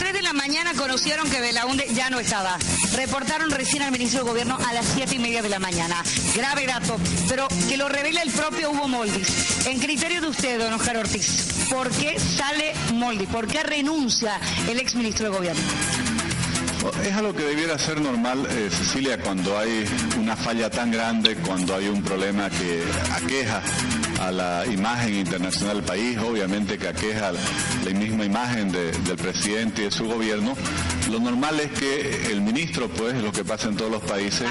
3 de la mañana conocieron que Belaúnde ya no estaba. Reportaron recién al ministro de Gobierno a las 7:30 de la mañana. Grave dato, pero que lo revela el propio Hugo Moldis. En criterio de usted, don Oscar Ortiz, ¿por qué sale Moldis? ¿Por qué renuncia el exministro de Gobierno? Es algo que debiera ser normal, Cecilia, cuando hay una falla tan grande, cuando hay un problema que aqueja a la imagen internacional del país, obviamente que aqueja la misma imagen del presidente y de su gobierno. Lo normal es que el ministro, pues, lo que pasa en todos los países,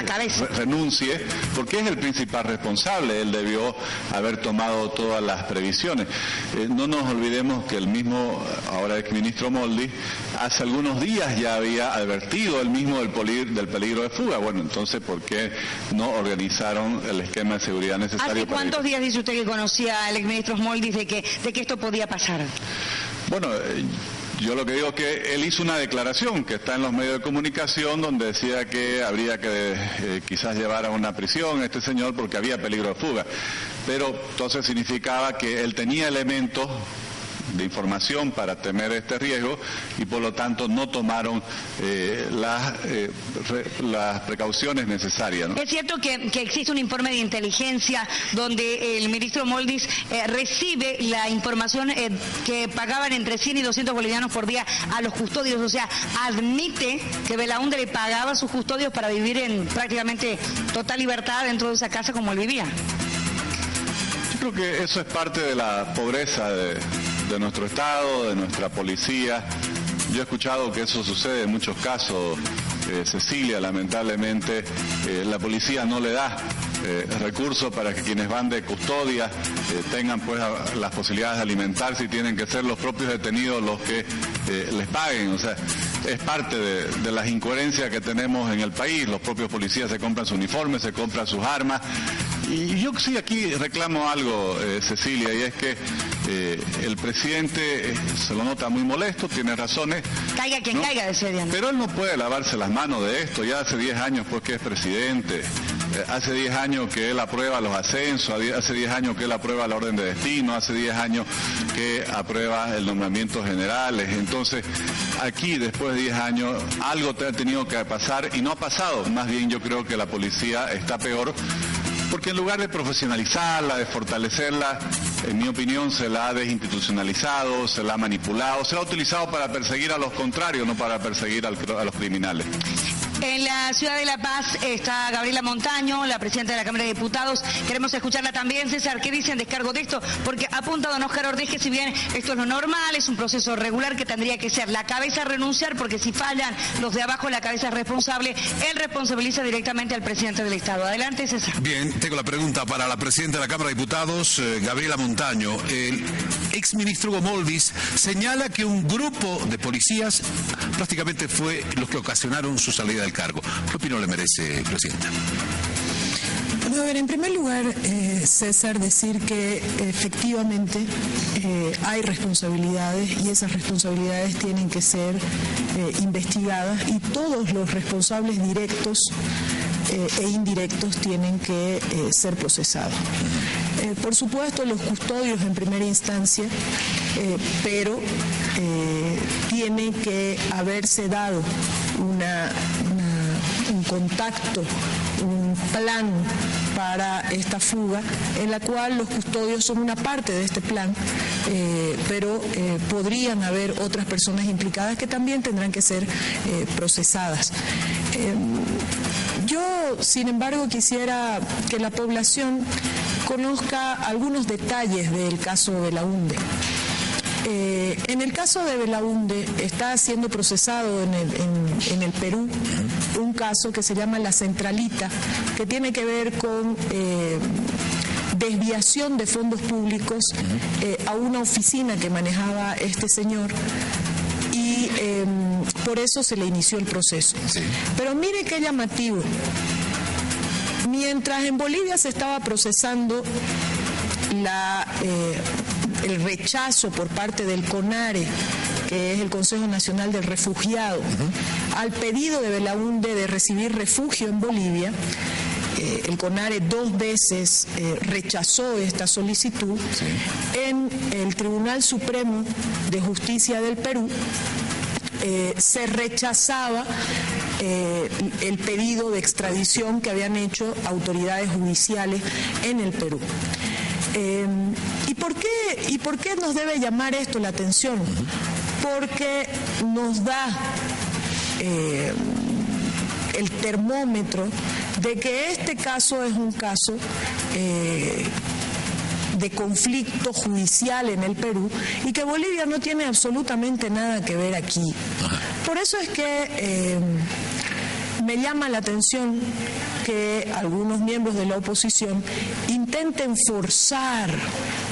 renuncie, porque es el principal responsable. Él debió haber tomado todas las previsiones. No nos olvidemos que el mismo, ahora exministro Moldis, hace algunos días ya había advertido él mismo del peligro de fuga. Bueno, entonces, ¿por qué no organizaron el esquema de seguridad necesario? ¿Hace cuántos días dice usted que conocía el exministro Moldis de que esto podía pasar? Bueno, yo lo que digo es que él hizo una declaración que está en los medios de comunicación donde decía que habría que quizás llevar a una prisión a este señor porque había peligro de fuga. Pero entonces significaba que él tenía elementos de información para temer este riesgo y por lo tanto no tomaron las precauciones necesarias, ¿no? Es cierto que existe un informe de inteligencia donde el ministro Moldis recibe la información que pagaban entre 100 y 200 bolivianos por día a los custodios, o sea, admite que Belaúnde le pagaba a sus custodios para vivir en prácticamente total libertad dentro de esa casa como él vivía. Yo creo que eso es parte de la pobreza de nuestro Estado, de nuestra policía. Yo he escuchado que eso sucede en muchos casos, Cecilia, lamentablemente la policía no le da recursos para que quienes van de custodia tengan pues las posibilidades de alimentarse y tienen que ser los propios detenidos los que les paguen. O sea, es parte de las incoherencias que tenemos en el país. Los propios policías se compran su uniforme, se compran sus armas. Y yo sí aquí reclamo algo, Cecilia, y es que el presidente se lo nota muy molesto, tiene razones. Caiga quien caiga, decía Diana. Pero él no puede lavarse las manos de esto, ya hace 10 años pues que es presidente. Hace 10 años que él aprueba los ascensos, hace 10 años que él aprueba la orden de destino, hace 10 años que aprueba el nombramiento generales. Entonces, aquí, después de 10 años, algo ha tenido que pasar y no ha pasado. Más bien yo creo que la policía está peor, porque en lugar de profesionalizarla, de fortalecerla, en mi opinión se la ha desinstitucionalizado, se la ha manipulado, se la ha utilizado para perseguir a los contrarios, no para perseguir a los criminales. En la ciudad de La Paz está Gabriela Montaño, la presidenta de la Cámara de Diputados. Queremos escucharla también. César, ¿qué dice en descargo de esto? Porque apunta don Oscar Ortiz que si bien esto es lo normal, es un proceso regular que tendría que ser la cabeza a renunciar, porque si fallan los de abajo, la cabeza es responsable. Él responsabiliza directamente al presidente del Estado. Adelante, César. Bien, tengo la pregunta para la presidenta de la Cámara de Diputados, Gabriela Montaño. El exministro Hugo Moldis señala que un grupo de policías prácticamente fue los que ocasionaron su salida del cargo. ¿Qué opinión le merece, presidenta? Bueno, a ver, en primer lugar, César, decir que efectivamente hay responsabilidades y esas responsabilidades tienen que ser investigadas y todos los responsables directos e indirectos tienen que ser procesados. Por supuesto, los custodios en primera instancia, pero tiene que haberse dado un contacto, un plan para esta fuga, en la cual los custodios son una parte de este plan, pero podrían haber otras personas implicadas que también tendrán que ser procesadas. Yo, sin embargo, quisiera que la población conozca algunos detalles del caso Belaúnde. En el caso de Belaúnde está siendo procesado en el Perú un caso que se llama La Centralita, que tiene que ver con desviación de fondos públicos a una oficina que manejaba este señor. Y por eso se le inició el proceso. Sí. Pero mire qué llamativo. Mientras en Bolivia se estaba procesando el rechazo por parte del CONARE, que es el Consejo Nacional del Refugiado, al pedido de Belaúnde de recibir refugio en Bolivia, el CONARE 2 veces rechazó esta solicitud. Sí. En el Tribunal Supremo de Justicia del Perú se rechazaba el pedido de extradición que habían hecho autoridades judiciales en el Perú. ¿Y por qué nos debe llamar esto la atención? Porque nos da el termómetro de que este caso es un caso de conflicto judicial en el Perú y que Bolivia no tiene absolutamente nada que ver aquí. Por eso es que me llama la atención que algunos miembros de la oposición intenten forzar,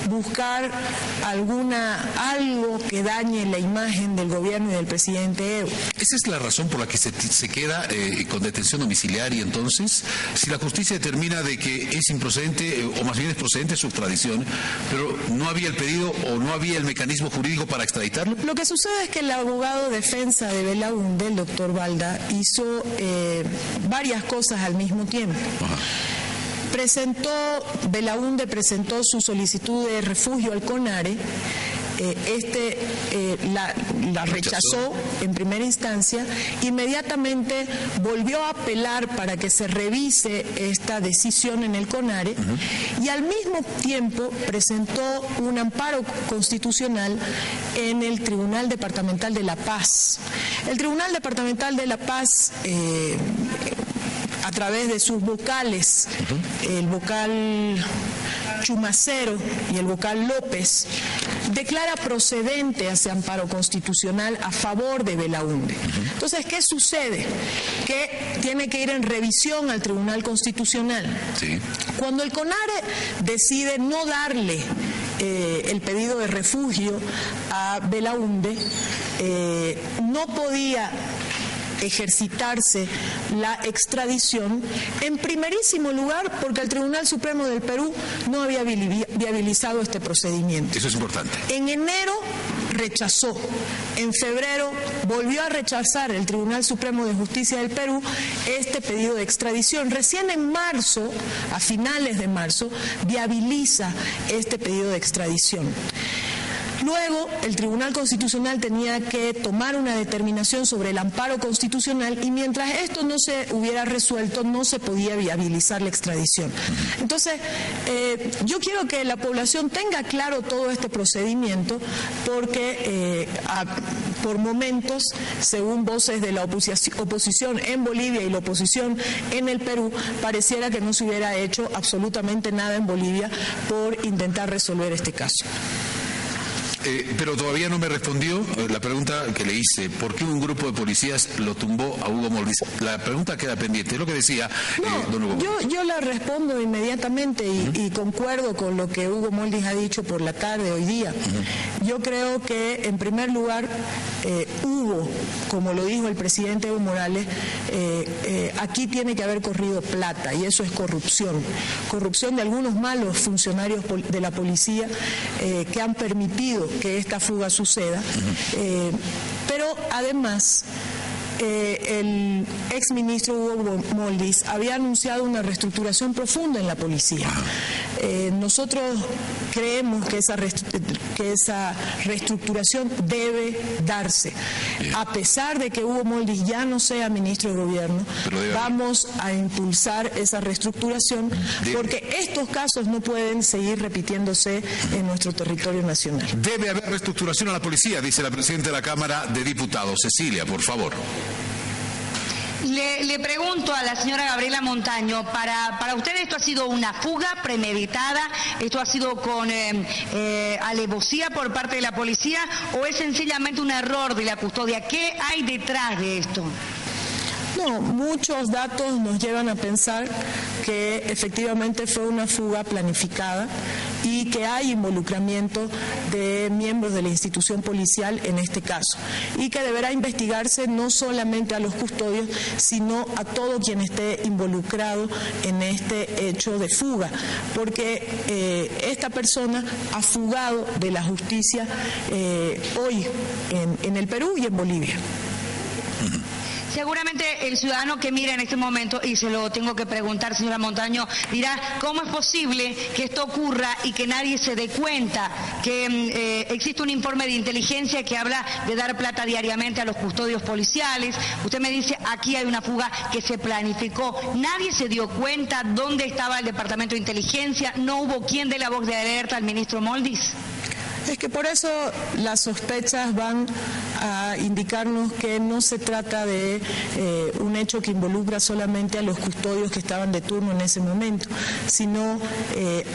buscar algo que dañe la imagen del gobierno y del presidente Evo. ¿Esa es la razón por la que se queda con detención domiciliaria entonces? Si la justicia determina de que es improcedente, o más bien es procedente su extradición, pero no había el pedido o no había el mecanismo jurídico para extraditarlo. Lo que sucede es que el abogado defensa de Belaúnde, el doctor Balda, hizo varias cosas al mismo tiempo. Belaúnde presentó su solicitud de refugio al CONARE, la rechazó en primera instancia, inmediatamente volvió a apelar para que se revise esta decisión en el CONARE y al mismo tiempo presentó un amparo constitucional en el Tribunal Departamental de La Paz. El Tribunal Departamental de La Paz, a través de sus vocales, el vocal Chumacero y el vocal López, declara procedente ese amparo constitucional a favor de Belaúnde. Entonces, ¿qué sucede? Que tiene que ir en revisión al Tribunal Constitucional. Sí. Cuando el CONARE decide no darle el pedido de refugio a Belaúnde, no podía ejercitarse la extradición, en primerísimo lugar porque el Tribunal Supremo del Perú no había viabilizado este procedimiento. Eso es importante. En enero rechazó, en febrero volvió a rechazar el Tribunal Supremo de Justicia del Perú este pedido de extradición. Recién en marzo, a finales de marzo, viabiliza este pedido de extradición. Luego, el Tribunal Constitucional tenía que tomar una determinación sobre el amparo constitucional y mientras esto no se hubiera resuelto, no se podía viabilizar la extradición. Entonces, yo quiero que la población tenga claro todo este procedimiento porque por momentos, según voces de la oposición en Bolivia y la oposición en el Perú, pareciera que no se hubiera hecho absolutamente nada en Bolivia por intentar resolver este caso. Pero todavía no me respondió la pregunta que le hice. ¿Por qué un grupo de policías lo tumbó a Hugo Molvis? La pregunta queda pendiente. Es lo que decía don Hugo. Yo la respondo inmediatamente y concuerdo con lo que Hugo Molvis ha dicho por la tarde hoy día. Yo creo que, en primer lugar, hubo, como lo dijo el presidente Evo Morales, aquí tiene que haber corrido plata y eso es corrupción. Corrupción de algunos malos funcionarios de la policía que han permitido que esta fuga suceda, pero además el exministro Hugo Molvis había anunciado una reestructuración profunda en la policía. Nosotros creemos que esa reestructuración debe darse. A pesar de que Hugo Molvis ya no sea ministro de Gobierno, vamos a impulsar esa reestructuración porque estos casos no pueden seguir repitiéndose en nuestro territorio nacional. Debe haber reestructuración a la policía, dice la presidenta de la Cámara de Diputados. Cecilia, por favor. Le pregunto a la señora Gabriela Montaño, ¿para usted esto ha sido una fuga premeditada? ¿Esto ha sido con alevosía por parte de la policía o es sencillamente un error de la custodia? ¿Qué hay detrás de esto? No, muchos datos nos llevan a pensar que efectivamente fue una fuga planificada y que hay involucramiento de miembros de la institución policial en este caso y que deberá investigarse no solamente a los custodios, sino a todo quien esté involucrado en este hecho de fuga, porque esta persona ha fugado de la justicia hoy en el Perú y en Bolivia. Seguramente el ciudadano que mira en este momento, y se lo tengo que preguntar, señora Montaño, dirá, ¿cómo es posible que esto ocurra y que nadie se dé cuenta que existe un informe de inteligencia que habla de dar plata diariamente a los custodios policiales? Usted me dice, aquí hay una fuga que se planificó. ¿Nadie se dio cuenta dónde estaba el Departamento de Inteligencia? ¿No hubo quien dé la voz de alerta al ministro Moldis? Es que por eso las sospechas van a indicarnos que no se trata de un hecho que involucra solamente a los custodios que estaban de turno en ese momento, sino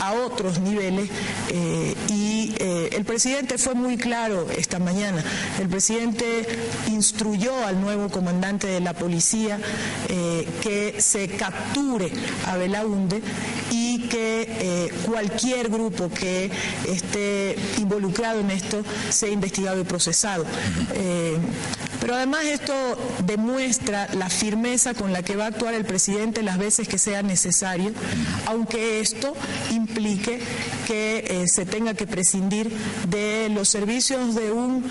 a otros niveles. El presidente fue muy claro esta mañana. El presidente instruyó al nuevo comandante de la policía que se capture a Belaúnde y que cualquier grupo que esté involucrado en esto sea investigado y procesado. Pero además esto demuestra la firmeza con la que va a actuar el presidente las veces que sea necesario, aunque esto implique que se tenga que prescindir de los servicios de un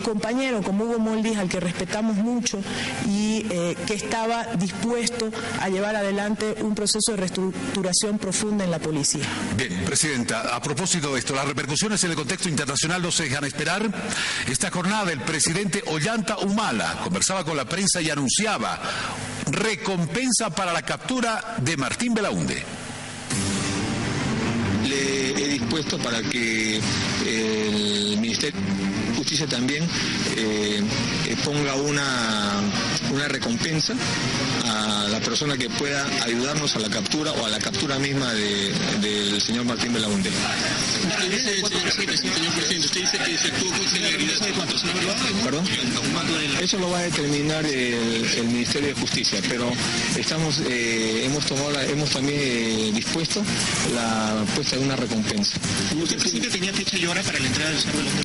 compañero como Hugo Moldis, al que respetamos mucho y que estaba dispuesto a llevar adelante un proceso de reestructuración profunda en la policía. Bien, Presidenta, a propósito de esto, las repercusiones en el contexto internacional no se dejan esperar. Esta jornada el presidente Ollanta Humala conversaba con la prensa y anunciaba recompensa para la captura de Martín Belaúnde. Le he dispuesto para que el Ministerio de Justicia también ponga una recompensa a la persona que pueda ayudarnos a la captura o a la captura misma del señor Martín Belaúnde. Usted dice, señor presidente, usted dice que se actuó con celeridad. ¿Cuánto, señor? ¿Perdón? Eso lo va a determinar el Ministerio de Justicia, pero hemos también dispuesto la puesta de una recompensa. ¿Usted presidente tenía fecha y hora para la entrada del señor Belaúnde?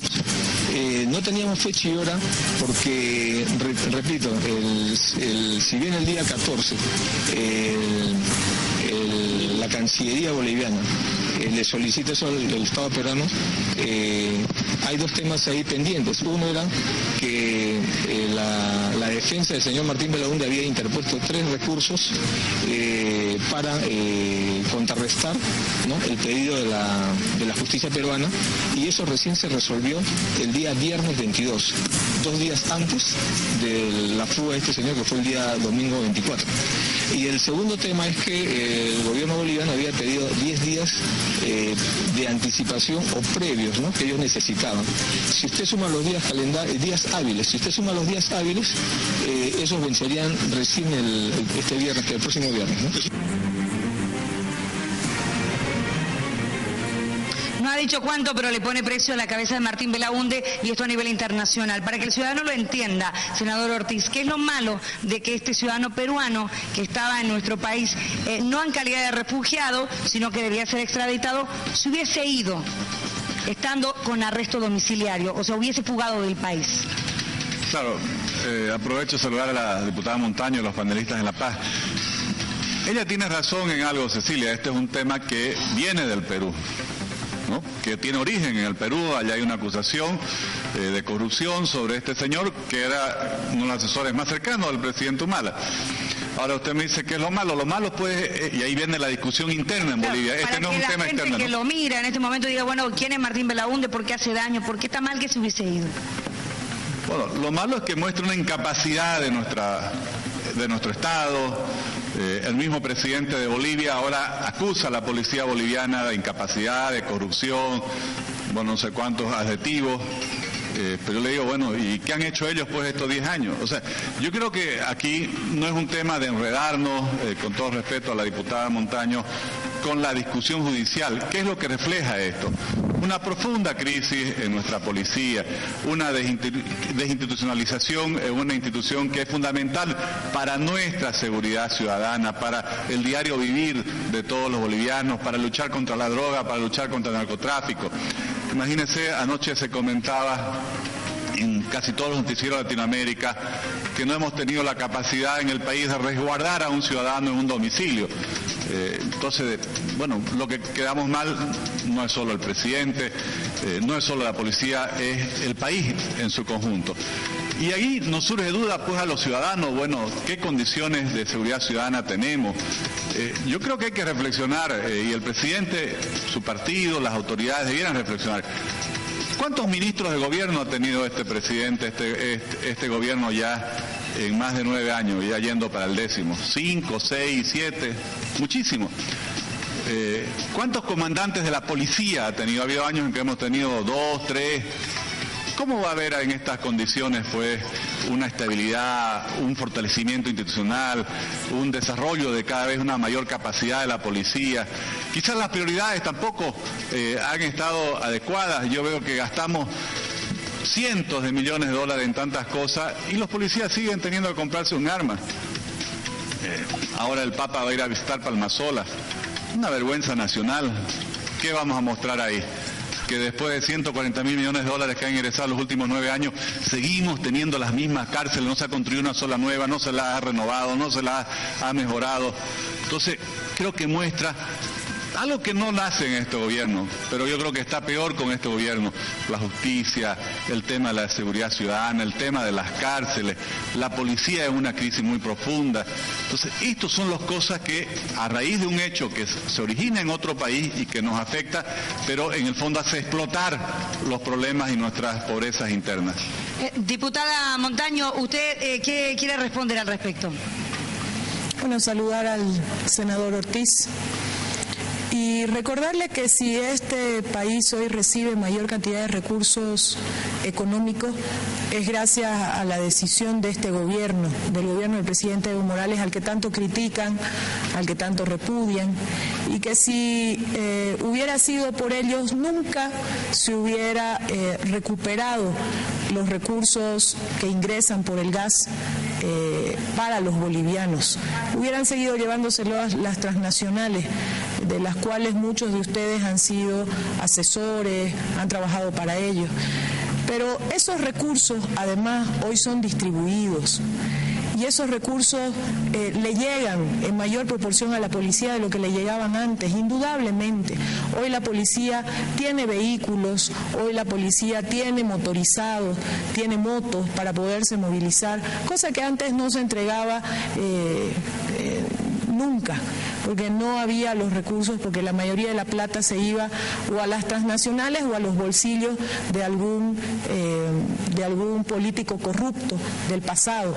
No teníamos fecha y hora porque, repito, si bien el día 14 la Cancillería boliviana le solicita eso al Estado peruano, hay dos temas ahí pendientes. Uno era que la defensa del señor Martín Belaúnde había interpuesto 3 recursos para contrarrestar, ¿no?, el pedido de la justicia peruana, y eso recién se resolvió el día viernes 22, 2 días antes de la fuga de este señor, que fue el día domingo 24. Y el segundo tema es que el gobierno boliviano había pedido 10 días de anticipación o previos, ¿no?, que ellos necesitaban. Si usted suma los días hábiles, esos vencerían recién este viernes, el próximo viernes, ¿no? No ha dicho cuánto, pero le pone precio a la cabeza de Martín Belaúnde, y esto a nivel internacional. Para que el ciudadano lo entienda, senador Ortiz, ¿qué es lo malo de que este ciudadano peruano que estaba en nuestro país, no en calidad de refugiado, sino que debía ser extraditado, se hubiese ido estando con arresto domiciliario, o sea, hubiese fugado del país? Claro, aprovecho de saludar a la diputada Montaño y a los panelistas en La Paz. Ella tiene razón en algo, Cecilia, este es un tema que viene del Perú, ¿no?, que tiene origen en el Perú. Allá hay una acusación de corrupción sobre este señor, que era uno de los asesores más cercanos del presidente Humala. Ahora usted me dice que es lo malo. Lo malo, pues, y ahí viene la discusión interna en Bolivia. Este no es un tema externo, ¿no? Para que la gente que lo mira en este momento diga, bueno, ¿quién es Martín Belaúnde? ¿Por qué hace daño? ¿Por qué está mal que se hubiese ido? Bueno, lo malo es que muestra una incapacidad de nuestro Estado. El mismo presidente de Bolivia ahora acusa a la policía boliviana de incapacidad, de corrupción, bueno, no sé cuántos adjetivos. Pero yo le digo, bueno, ¿y qué han hecho ellos pues estos 10 años? O sea, yo creo que aquí no es un tema de enredarnos, con todo respeto a la diputada Montaño, con la discusión judicial. ¿Qué es lo que refleja esto? Una profunda crisis en nuestra policía, una desinstitucionalización en una institución que es fundamental para nuestra seguridad ciudadana, para el diario vivir de todos los bolivianos, para luchar contra la droga, para luchar contra el narcotráfico. Imagínense, anoche se comentaba en casi todos los noticieros de Latinoamérica, que no hemos tenido la capacidad en el país de resguardar a un ciudadano en un domicilio. Entonces, bueno, lo que quedamos mal no es solo el presidente, no es solo la policía, es el país en su conjunto. Y ahí nos surge duda pues a los ciudadanos, bueno, ¿qué condiciones de seguridad ciudadana tenemos? Yo creo que hay que reflexionar, y el presidente, su partido, las autoridades debieran reflexionar. ¿Cuántos ministros de gobierno ha tenido este presidente, este gobierno ya en más de 9 años, ya yendo para el 10º? 5, 6, 7, muchísimos. ¿Cuántos comandantes de la policía ha tenido? Ha habido años en que hemos tenido 2, 3. ¿Cómo va a haber en estas condiciones pues una estabilidad, un fortalecimiento institucional, un desarrollo de cada vez una mayor capacidad de la policía? Quizás las prioridades tampoco han estado adecuadas. Yo veo que gastamos cientos de millones de dólares en tantas cosas y los policías siguen teniendo que comprarse un arma. Ahora el Papa va a ir a visitar Palmasola. Una vergüenza nacional. ¿Qué vamos a mostrar ahí? Que después de 140.000 millones de dólares que han ingresado los últimos 9 años, seguimos teniendo las mismas cárceles, no se ha construido una sola nueva, no se la ha renovado, no se la ha mejorado. Entonces, creo que muestra algo que no nace en este gobierno, pero yo creo que está peor con este gobierno: la justicia, el tema de la seguridad ciudadana, el tema de las cárceles, la policía es una crisis muy profunda. Entonces, estas son las cosas que, a raíz de un hecho que se origina en otro país y que nos afecta, pero en el fondo hace explotar los problemas y nuestras pobrezas internas. Diputada Montaño, ¿usted qué quiere responder al respecto? Bueno, saludar al senador Ortiz y recordarle que si este país hoy recibe mayor cantidad de recursos económicos es gracias a la decisión de este gobierno, del gobierno del presidente Evo Morales, al que tanto critican, al que tanto repudian, y que si hubiera sido por ellos nunca se hubiera recuperado los recursos que ingresan por el gas para los bolivianos. Hubieran seguido llevándoselos las transnacionales, de las cuales muchos de ustedes han sido asesores, han trabajado para ellos. Pero esos recursos, además, hoy son distribuidos. Y esos recursos le llegan en mayor proporción a la policía de lo que le llegaban antes, indudablemente. Hoy la policía tiene vehículos, hoy la policía tiene motorizados, tiene motos para poderse movilizar, cosa que antes no se entregaba nunca, porque no había los recursos, porque la mayoría de la plata se iba o a las transnacionales o a los bolsillos de algún político corrupto del pasado.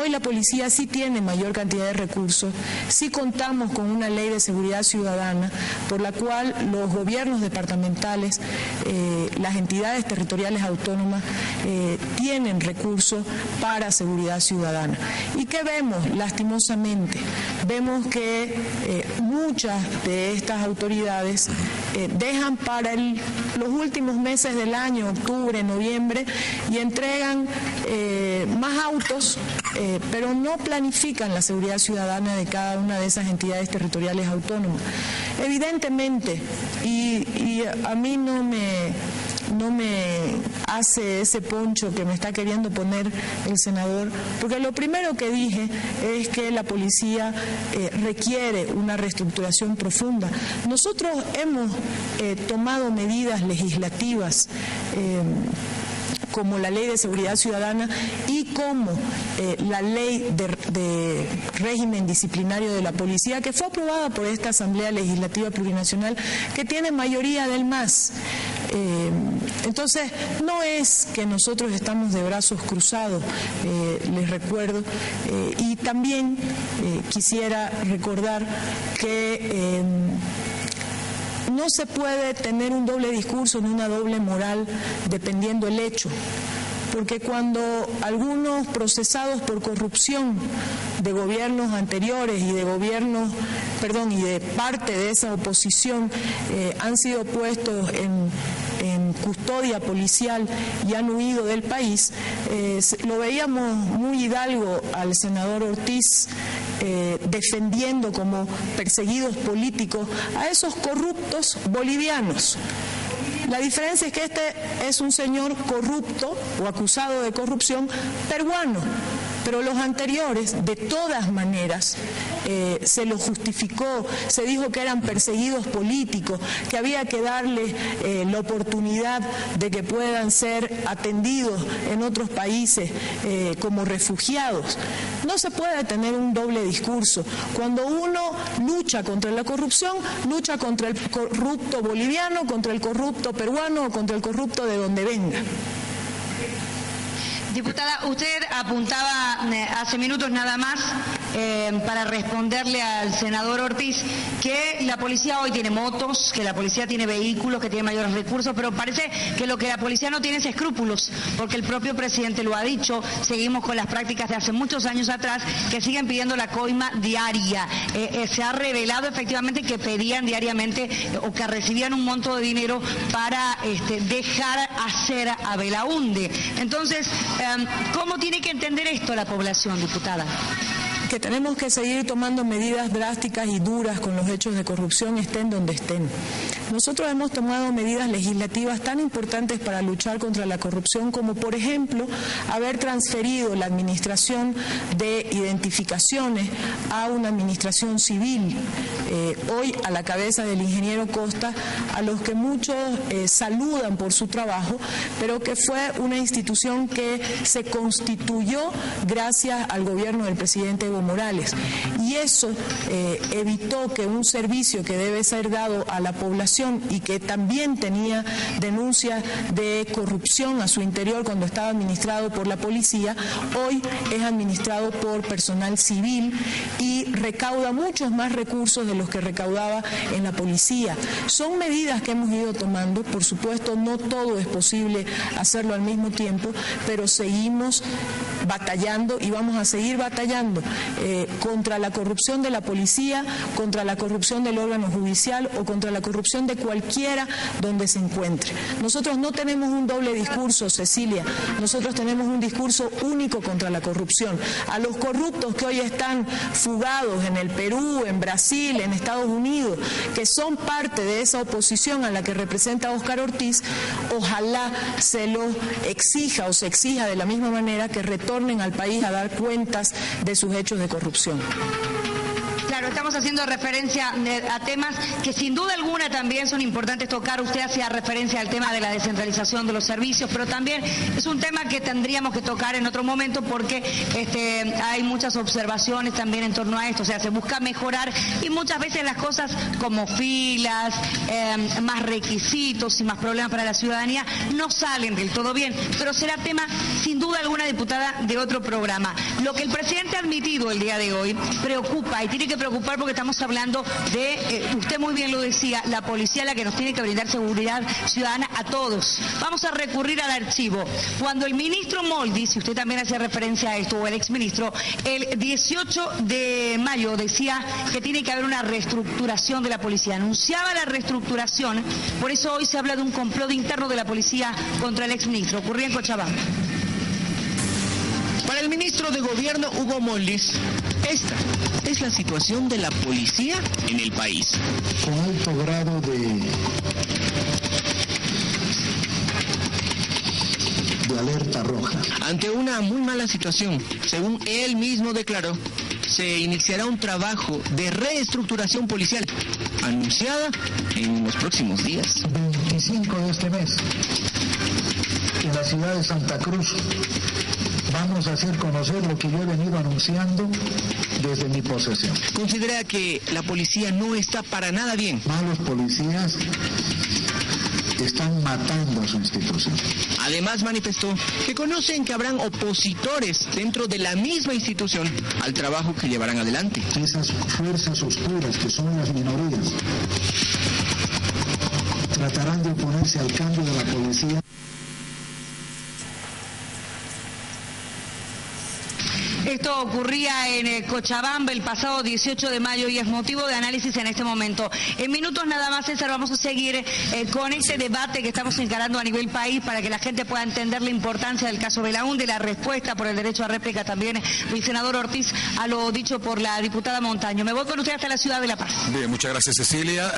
Hoy la policía sí tiene mayor cantidad de recursos, sí contamos con una ley de seguridad ciudadana por la cual los gobiernos departamentales, las entidades territoriales autónomas tienen recursos para seguridad ciudadana. ¿Y qué vemos? Lastimosamente, vemos que muchas de estas autoridades dejan para los últimos meses del año, octubre, noviembre, y entregan más autos, pero no planifican la seguridad ciudadana de cada una de esas entidades territoriales autónomas. Evidentemente, y a mí no me hace ese poncho que me está queriendo poner el senador, porque lo primero que dije es que la policía requiere una reestructuración profunda. Nosotros hemos tomado medidas legislativas como la Ley de Seguridad Ciudadana y como la Ley de Régimen Disciplinario de la Policía, que fue aprobada por esta Asamblea Legislativa Plurinacional, que tiene mayoría del MAS. Entonces, no es que nosotros estamos de brazos cruzados, les recuerdo, y también quisiera recordar que no se puede tener un doble discurso ni una doble moral dependiendo el hecho, porque cuando algunos procesados por corrupción de gobiernos anteriores y de gobiernos, y de parte de esa oposición han sido puestos en custodia policial y han huido del país, lo veíamos muy hidalgo al senador Ortiz defendiendo como perseguidos políticos a esos corruptos bolivianos. La diferencia es que este es un señor corrupto o acusado de corrupción peruano, pero los anteriores, de todas maneras, se lo justificó, se dijo que eran perseguidos políticos, que había que darles la oportunidad de que puedan ser atendidos en otros países como refugiados. No se puede tener un doble discurso. Cuando uno lucha contra la corrupción, lucha contra el corrupto boliviano, contra el corrupto peruano o contra el corrupto de donde venga. Diputada, usted apuntaba hace minutos nada más para responderle al senador Ortiz que la policía hoy tiene motos, que la policía tiene vehículos, que tiene mayores recursos, pero parece que lo que la policía no tiene es escrúpulos, porque el propio presidente lo ha dicho. Seguimos con las prácticas de hace muchos años atrás que siguen pidiendo la coima diaria. Se ha revelado efectivamente que pedían diariamente o que recibían un monto de dinero para dejar hacer a Belaunde. Entonces, ¿cómo tiene que entender esto la población, diputada? Que tenemos que seguir tomando medidas drásticas y duras con los hechos de corrupción, estén donde estén. Nosotros hemos tomado medidas legislativas tan importantes para luchar contra la corrupción como, por ejemplo, haber transferido la administración de identificaciones a una administración civil, hoy a la cabeza del ingeniero Costa, a los que muchos saludan por su trabajo, pero que fue una institución que se constituyó gracias al gobierno del presidente Evo Morales. Y eso evitó que un servicio que debe ser dado a la población y que también tenía denuncias de corrupción a su interior cuando estaba administrado por la policía, hoy es administrado por personal civil y recauda muchos más recursos de los que recaudaba en la policía. Son medidas que hemos ido tomando, por supuesto no todo es posible hacerlo al mismo tiempo, pero seguimos batallando y vamos a seguir batallando contra la corrupción de la policía, contra la corrupción del órgano judicial o contra la corrupción de cualquiera donde se encuentre. Nosotros no tenemos un doble discurso, Cecilia, nosotros tenemos un discurso único contra la corrupción. A los corruptos que hoy están fugados en el Perú, en Brasil, en Estados Unidos, que son parte de esa oposición a la que representa Óscar Ortiz, ojalá se los exija o se exija de la misma manera que retornen al país a dar cuentas de sus hechos de corrupción. Claro, estamos haciendo referencia a temas que sin duda alguna también son importantes tocar. Usted hacía referencia al tema de la descentralización de los servicios, pero también es un tema que tendríamos que tocar en otro momento porque hay muchas observaciones también en torno a esto. O sea, se busca mejorar y muchas veces las cosas como filas, más requisitos y más problemas para la ciudadanía no salen del todo bien. Pero será tema, sin duda alguna, diputada, de otro programa. Lo que el presidente ha admitido el día de hoy preocupa y tiene que preocupar porque estamos hablando de, usted muy bien lo decía, la policía la que nos tiene que brindar seguridad ciudadana a todos. Vamos a recurrir al archivo. Cuando el ministro Moldi, si usted también hacía referencia a esto, o el exministro, el 18 de mayo decía que tiene que haber una reestructuración de la policía. Anunciaba la reestructuración, por eso hoy se habla de un complot interno de la policía contra el exministro. Ocurría en Cochabamba. Para el ministro de Gobierno, Hugo Mollis, esta es la situación de la policía en el país. Con alto grado de alerta roja. Ante una muy mala situación, según él mismo declaró, se iniciará un trabajo de reestructuración policial, anunciada en los próximos días. 25 de este mes, en la ciudad de Santa Cruz, vamos a hacer conocer lo que yo he venido anunciando desde mi posesión. Considera que la policía no está para nada bien. Malos policías están matando a su institución. Además manifestó que conocen que habrán opositores dentro de la misma institución al trabajo que llevarán adelante. Esas fuerzas oscuras que son las minorías tratarán de oponerse al cambio de la policía. Esto ocurría en Cochabamba el pasado 18 de mayo y es motivo de análisis en este momento. En minutos nada más, César, vamos a seguir con este debate que estamos encarando a nivel país para que la gente pueda entender la importancia del caso Belaúnde, la respuesta por el derecho a réplica también del senador Ortiz a lo dicho por la diputada Montaño. Me voy con usted hasta la ciudad de La Paz. Bien, muchas gracias, Cecilia.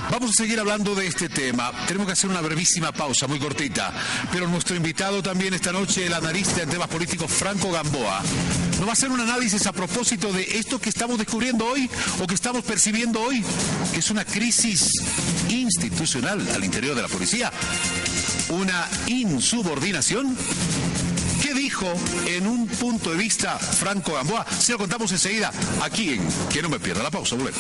Vamos a seguir hablando de este tema. Tenemos que hacer una brevísima pausa, muy cortita, pero nuestro invitado también esta noche, el analista en temas políticos Franco Gamboa, nos va a hacer un análisis a propósito de esto que estamos descubriendo hoy o que estamos percibiendo hoy, que es una crisis institucional al interior de la policía, una insubordinación. ¿Qué dijo en un punto de vista Franco Gamboa? Se lo contamos enseguida aquí en Que no me pierda la pausa. Volvemos.